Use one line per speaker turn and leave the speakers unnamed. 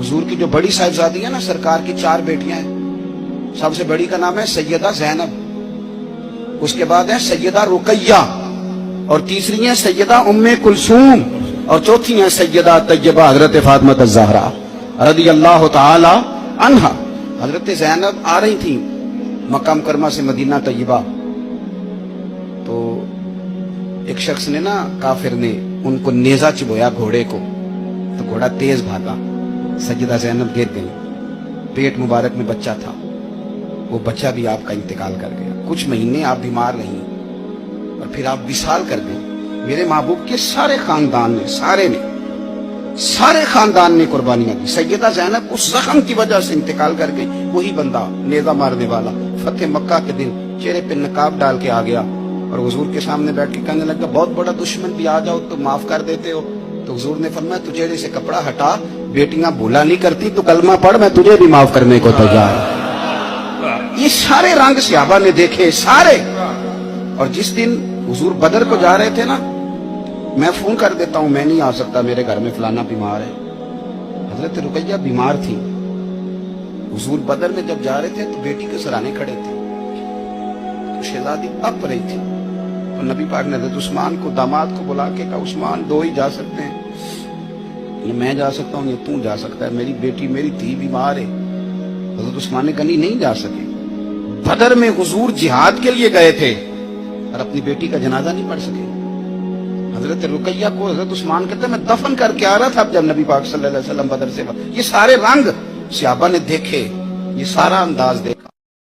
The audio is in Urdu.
حضور کی جو بڑی صاحبزادی ہے نا، سرکار کی 4 بیٹیاں ہیں. سب سے بڑی کا نام ہے سیدہ زینب، اس کے بعد ہے سیدہ رقیہ، اور تیسری ہیں سیدہ ام کلثوم، اور چوتھی ہیں سیدہ طیبہ حضرت فاطمہ الزہرا رضی اللہ تعالی عنہا. حضرت زینب آ رہی تھیں مکہ مکرمہ سے مدینہ طیبہ، تو ایک شخص نے نا، کافر نے ان کو نیزہ چبویا گھوڑے کو، تو گھوڑا تیز بھاگا، سیدہ زینب گر گئی. پیٹ مبارک میں بچہ تھا، وہ بچہ بھی آپ کا انتقال کر گیا. کچھ مہینے آپ بیمار رہی اور پھر آپ وصال کر گئے. میرے محبوب کے سارے خاندان نے، سارے خاندان نے قربانیاں دی. سیدہ زینب اس زخم کی وجہ سے انتقال کر گئی. وہی بندہ نیزہ مارنے والا فتح مکہ کے دن چہرے پہ نقاب ڈال کے آ گیا اور حضور کے سامنے بیٹھ کے کہنے لگا بہت بڑا دشمن بھی آ جاؤ تو معاف کر دیتے ہو. تو حضور نے فرمایا تو چہرے سے کپڑا ہٹا، بیٹیاں بھولا نہیں کرتی، تو کلمہ پڑھ، میں تجھے بھی معاف کرنے کو تیار. یہ سارے رنگ صحابہ نے دیکھے، سارے. اور جس دن حضور بدر کو جا رہے تھے نا، میں فون کر دیتا ہوں میں نہیں آ سکتا، میرے گھر میں فلانا بیمار ہے. حضرت رقیہ بیمار تھی. حضور بدر میں جب جا رہے تھے تو بیٹی کے سرانے کھڑے تھے، تو شہزادی اپ رہی تھی. تو نبی پاک نے حضرت عثمان کو، داماد کو بلا کے کہا عثمان 2 ہی جا سکتے ہیں، یہ میں جا سکتا ہوں، یہ تو جا سکتا ہے، میری بیٹی میری دھی بیمار ہے. حضرت عثمان نے کہا نہیں جا سکے. بدر میں حضور جہاد کے لیے گئے تھے اور اپنی بیٹی کا جنازہ نہیں پڑھ سکے. حضرت رقیہ کو حضرت عثمان کہتے ہیں میں دفن کر کے آ رہا تھا جب نبی پاک صلی اللہ علیہ وسلم بدر سے. یہ سارے رنگ صحابہ نے دیکھے، یہ سارا انداز دیکھا.